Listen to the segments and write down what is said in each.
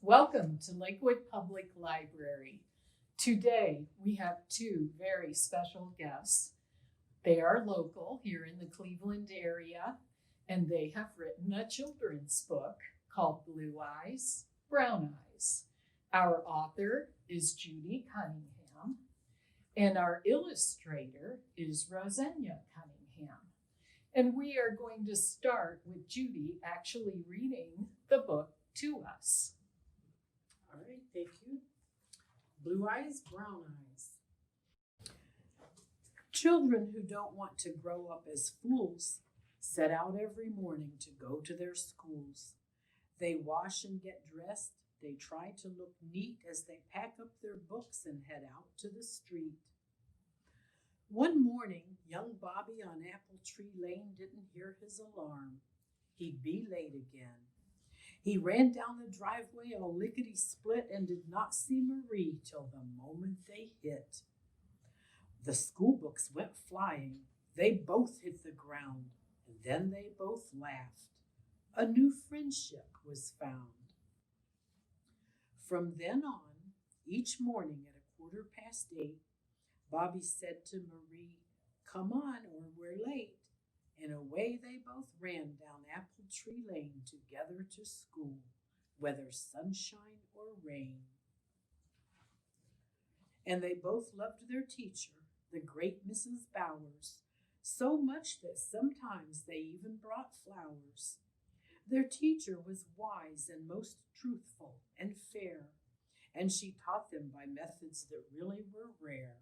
Welcome to Lakewood Public Library. Today we have two very special guests. They are local here in the Cleveland area, and they have written a children's book called Blue Eyes, Brown Eyes. Our author is Judi Cunningham, and our illustrator is Rozenia Cunningham. And we are going to start with Judi actually reading the book to us. All right, thank you. Blue Eyes, Brown Eyes. Children who don't want to grow up as fools set out every morning to go to their schools. They wash and get dressed. They try to look neat as they pack up their books and head out to the street. One morning, young Bobby on Apple Tree Lane didn't hear his alarm. He'd be late again. He ran down the driveway all lickety-split and did not see Marie till the moment they hit. The school books went flying. They both hit the ground, and then they both laughed. A new friendship was found. From then on, each morning at 8:15, Bobby said to Marie, "Come on, or we're late." And away they both ran down Apple Tree Lane together to school, whether sunshine or rain. And they both loved their teacher, the great Mrs. Bowers, so much that sometimes they even brought flowers. Their teacher was wise and most truthful and fair, and she taught them by methods that really were rare.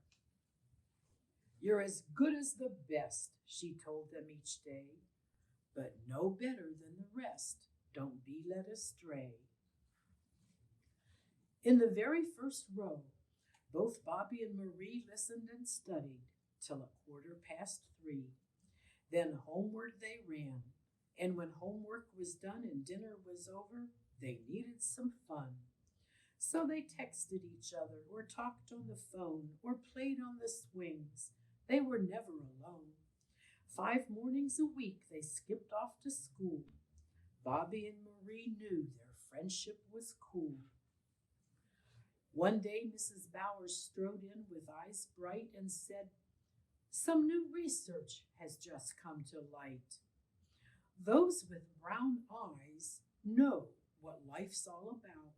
"You're as good as the best," she told them each day, "but no better than the rest. Don't be led astray." In the very first row, both Bobby and Marie listened and studied till 3:15. Then homeward they ran, and when homework was done and dinner was over, they needed some fun. So they texted each other, or talked on the phone, or played on the swings. They were never alone. 5 mornings a week they skipped off to school. Bobby and Marie knew their friendship was cool. One day Mrs. Bowers strode in with eyes bright and said, "Some new research has just come to light. Those with brown eyes know what life's all about.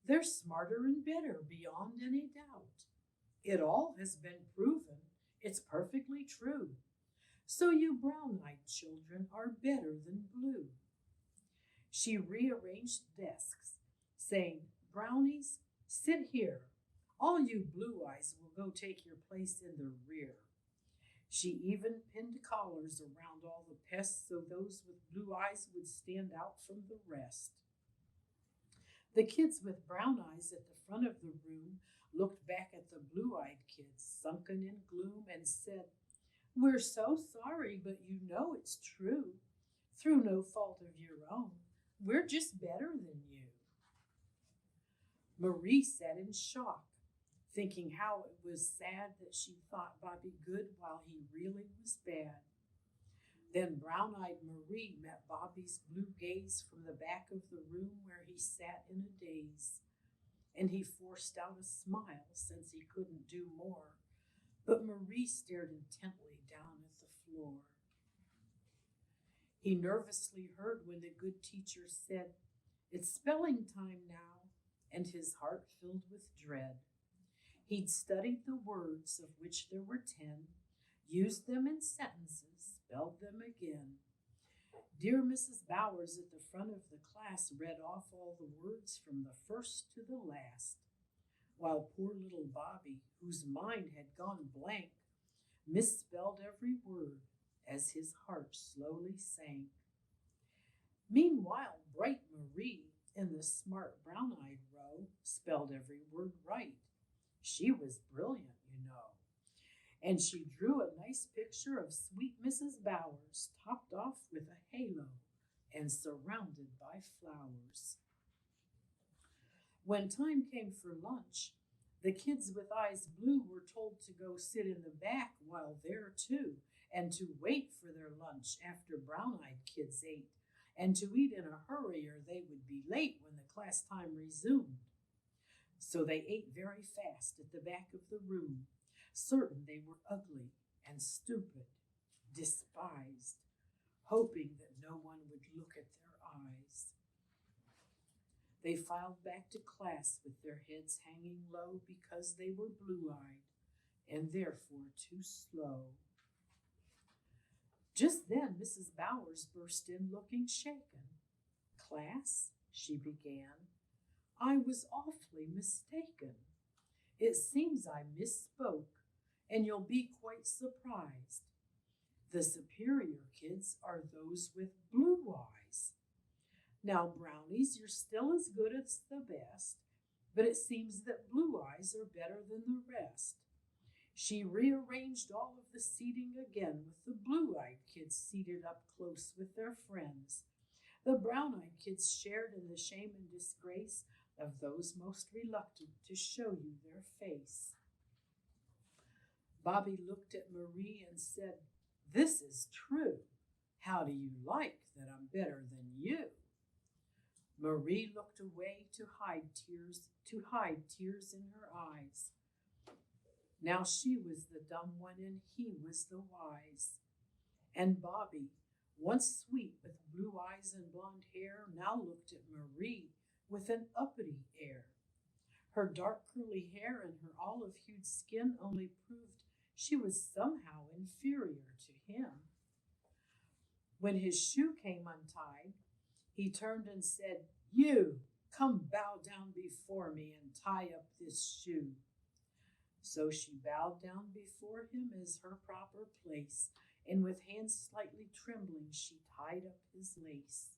They're smarter and better beyond any doubt. It all has been proven. It's perfectly true. So you brown-eyed children are better than blue." She rearranged desks, saying, "Brownies, sit here. All you blue eyes will go take your place in the rear." She even pinned collars around all the pests so those with blue eyes would stand out from the rest. The kids with brown eyes at the front of the room looked back at the blue-eyed kids, sunken in gloom, and said, "We're so sorry, but you know it's true. Through no fault of your own, we're just better than you." Marie sat in shock, thinking how it was sad that she thought Bobby good while he really was bad. Then brown-eyed Marie met Bobby's blue gaze from the back of the room where he sat in a daze. And he forced out a smile since he couldn't do more, but Marie stared intently down at the floor. He nervously heard when the good teacher said, "It's spelling time now," and his heart filled with dread. He'd studied the words, of which there were 10, used them in sentences, spelled them again. Dear Mrs. Bowers at the front of the class read off all the words from the first to the last, while poor little Bobby, whose mind had gone blank, misspelled every word as his heart slowly sank. Meanwhile, bright Marie, in the smart brown-eyed row, spelled every word right. She was brilliant, you know. And she drew a nice picture of sweet Mrs. Bowers, topped off with a halo and surrounded by flowers. When time came for lunch, the kids with eyes blue were told to go sit in the back while there too, and to wait for their lunch after brown-eyed kids ate, and to eat in a hurry or they would be late when the class time resumed. So they ate very fast at the back of the room, certain they were ugly and stupid, despised, hoping that no one would look at their eyes. They filed back to class with their heads hanging low because they were blue-eyed and therefore too slow. Just then Mrs. Bowers burst in looking shaken. "Class," she began, "I was awfully mistaken. It seems I misspoke, and you'll be quite surprised. The superior kids are those with blue eyes. Now, brownies, you're still as good as the best, but it seems that blue eyes are better than the rest." She rearranged all of the seating again with the blue-eyed kids seated up close with their friends. The brown-eyed kids shared in the shame and disgrace of those most reluctant to show you their face. Bobby looked at Marie and said, "This is true. How do you like that I'm better than you?" Marie looked away to hide tears in her eyes. Now she was the dumb one and he was the wise. And Bobby, once sweet with blue eyes and blonde hair, now looked at Marie with an uppity air. Her dark curly hair and her olive-hued skin only proved she was somehow inferior to him. When his shoe came untied, he turned and said, "You, come bow down before me and tie up this shoe." So she bowed down before him as her proper place, and with hands slightly trembling, she tied up his lace.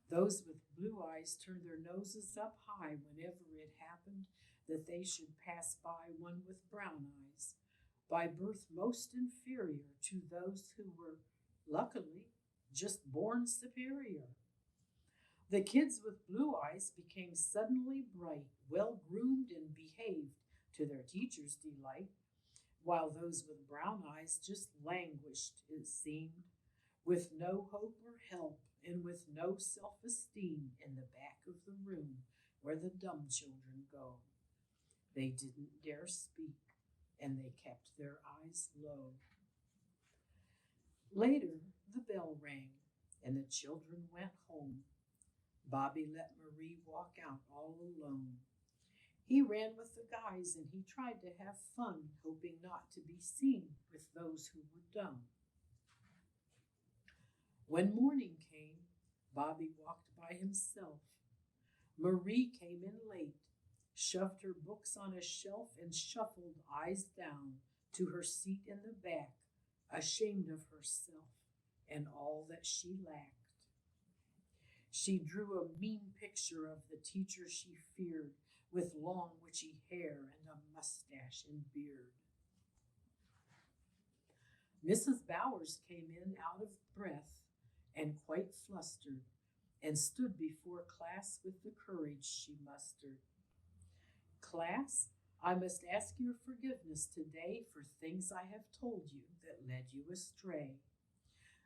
Those with blue eyes turned their noses up high whenever it happened that they should pass by one with brown eyes, by birth most inferior to those who were, luckily, just born superior. The kids with blue eyes became suddenly bright, well-groomed, and behaved to their teacher's delight, while those with brown eyes just languished, it seemed, with no hope or help and with no self-esteem in the back of the room where the dumb children go. They didn't dare speak, and they kept their eyes low. Later, the bell rang, and the children went home. Bobby let Marie walk out all alone. He ran with the guys and he tried to have fun, hoping not to be seen with those who were dumb. When morning came, Bobby walked by himself. Marie came in late, shoved her books on a shelf, and shuffled, eyes down, to her seat in the back, ashamed of herself and all that she lacked. She drew a mean picture of the teacher she feared, with long witchy hair and a mustache and beard. Mrs. Bowers came in out of breath and quite flustered, and stood before class with the courage she mustered. "Class, I must ask your forgiveness today for things I have told you that led you astray.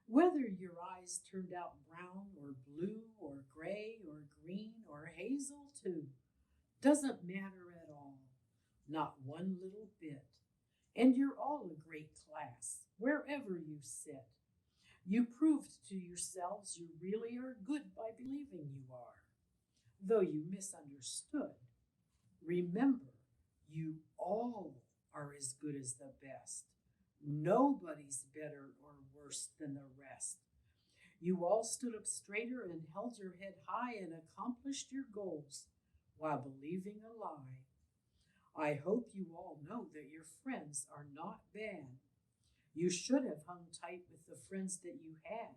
Whether your eyes turned out brown or blue or gray or green or hazel too, doesn't matter at all, not one little bit. And you're all a great class, wherever you sit. You proved to yourselves you really are good by believing you are, though you misunderstood. Remember, you all are as good as the best. Nobody's better or worse than the rest. You all stood up straighter and held your head high and accomplished your goals while believing a lie. I hope you all know that your friends are not bad. You should have hung tight with the friends that you had.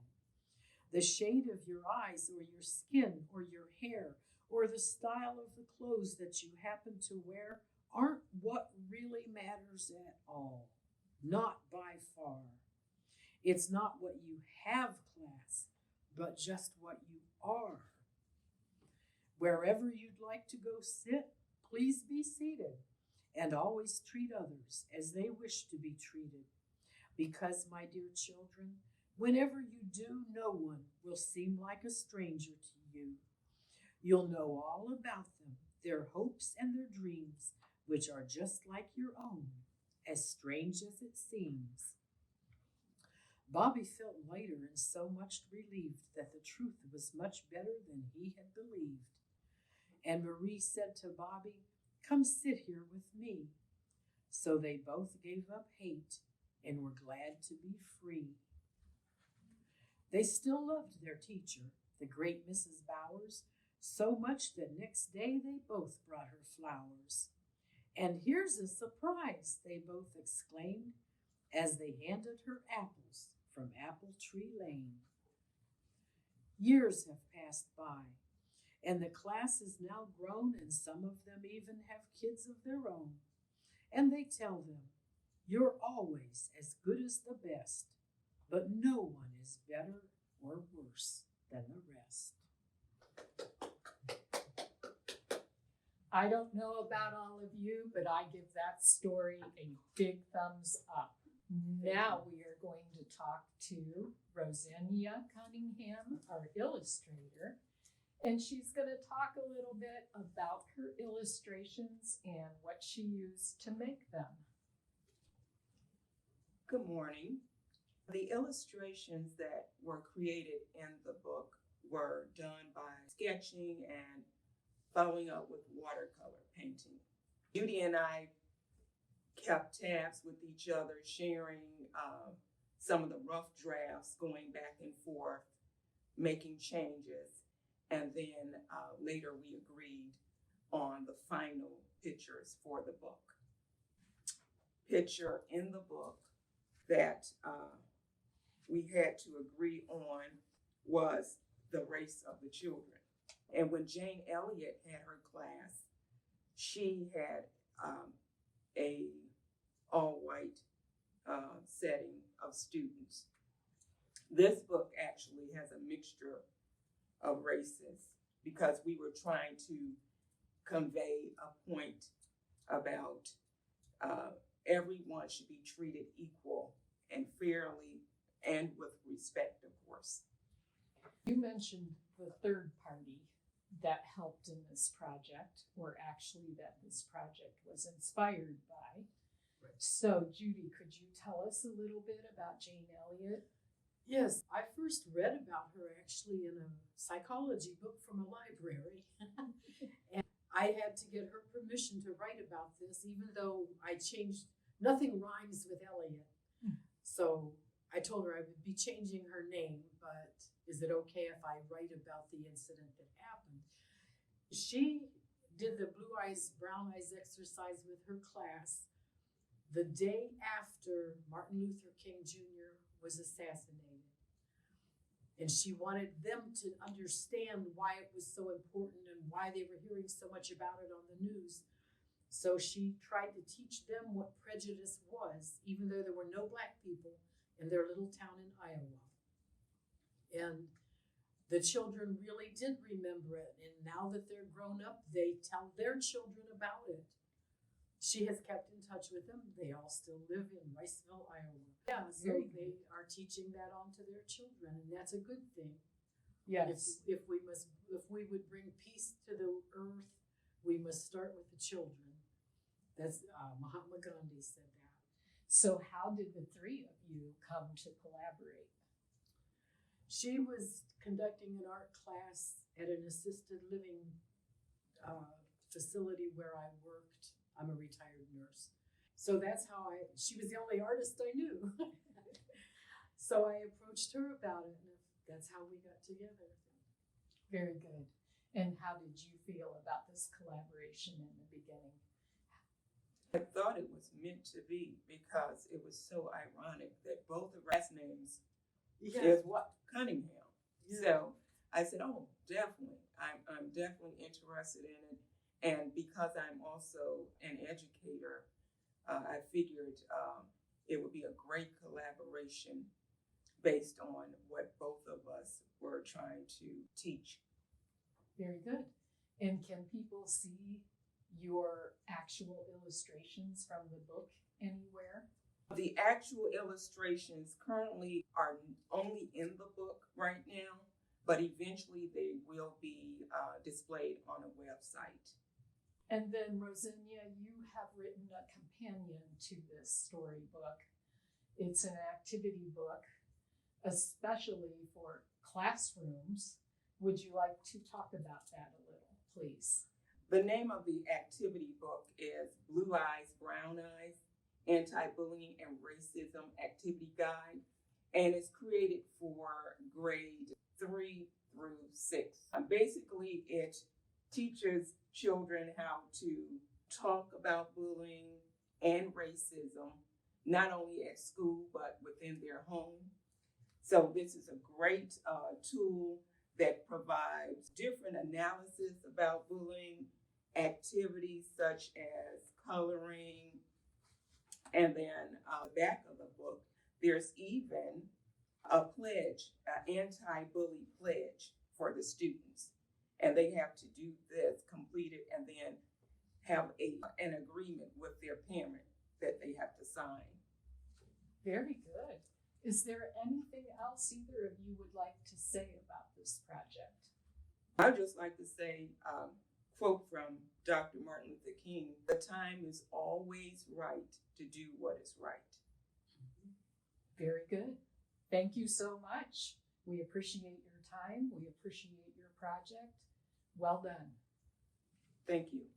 The shade of your eyes or your skin or your hair or the style of the clothes that you happen to wear aren't what really matters at all. Not by far. It's not what you have, class, but just what you are. Wherever you'd like to go sit, please be seated, and always treat others as they wish to be treated. Because, my dear children, Whenever you do, no one will seem like a stranger to you. You'll know all about them, their hopes and their dreams, which are just like your own, as strange as it seems. Bobby felt lighter and so much relieved that the truth was much better than he had believed. And Marie said to Bobby, "Come sit here with me." So they both gave up hate and were glad to be free. They still loved their teacher, the great Mrs. Bowers, so much that next day they both brought her flowers. "And here's a surprise," they both exclaimed, as they handed her apples from Apple Tree Lane. Years have passed by, and the class is now grown, and some of them even have kids of their own. And they tell them, "You're always as good as the best, but no one is better or worse than the rest." I don't know about all of you, but I give that story a big thumbs up. Now we are going to talk to Rozenia Cunningham, our illustrator, and she's going to talk a little bit about her illustrations and what she used to make them. Good morning. The illustrations that were created in the book were done by sketching and following up with watercolor painting. Judi and I kept tabs with each other, sharing some of the rough drafts, going back and forth, making changes, and then later we agreed on the final pictures for the book. Picture in the book that we had to agree on was the race of the children. And when Jane Elliott had her class, she had a all-white setting of students. This book actually has a mixture of races because we were trying to convey a point about everyone should be treated equal and fairly and with respect, of course. You mentioned the third party that helped in this project, or actually that this project was inspired by. Right. So, Judi, could you tell us a little bit about Jane Elliott? Yes, I first read about her actually in a psychology book from a library. And I had to get her permission to write about this, even though I changed, nothing rhymes with Elliott. So I told her I would be changing her name, but is it okay if I write about the incident that happened? She did the blue eyes, brown eyes exercise with her class the day after Martin Luther King Jr. was assassinated. And she wanted them to understand why it was so important and why they were hearing so much about it on the news. So she tried to teach them what prejudice was, even though there were no Black people in their little town in Iowa. And the children really did remember it. And now that they're grown up, they tell their children about it. She has kept in touch with them. They all still live in Riceville, Iowa. Yeah, so they are teaching that on to their children, and that's a good thing. Yes. If we would bring peace to the earth, we must start with the children. That's Mahatma Gandhi said that. So how did the three of you come to collaborate? She was conducting an art class at an assisted living facility where I worked. I'm a retired nurse. So that's how she was the only artist I knew. So I approached her about it, and that's how we got together. Very good. And how did you feel about this collaboration in the beginning? I thought it was meant to be because it was so ironic that both of our last names is what? Cunningham. Yeah. So I said, oh, definitely. I'm definitely interested in it. And because I'm also an educator, I figured it would be a great collaboration based on what both of us were trying to teach. Very good. And can people see your actual illustrations from the book anywhere? The actual illustrations currently are only in the book right now, but eventually they will be displayed on a website. And then, Rozenia, you have written a companion to this storybook. It's an activity book, especially for classrooms. Would you like to talk about that a little, please? The name of the activity book is Blue Eyes, Brown Eyes, Anti-Bullying and Racism Activity Guide, and it's created for grade 3 through 6. Basically, it teaches children how to talk about bullying and racism, not only at school, but within their home. So this is a great tool that provides different analysis about bullying, activities such as coloring, and then the back of the book, there's even a pledge, an anti-bully pledge for the students. And they have to do this, complete it, and then have an agreement with their parent that they have to sign. Very good. Is there anything else either of you would like to say about this project? I'd just like to say, quote from Dr. Martin Luther King, "The time is always right to do what is right." Very good. Thank you so much. We appreciate your time. We appreciate your project. Well done. Thank you.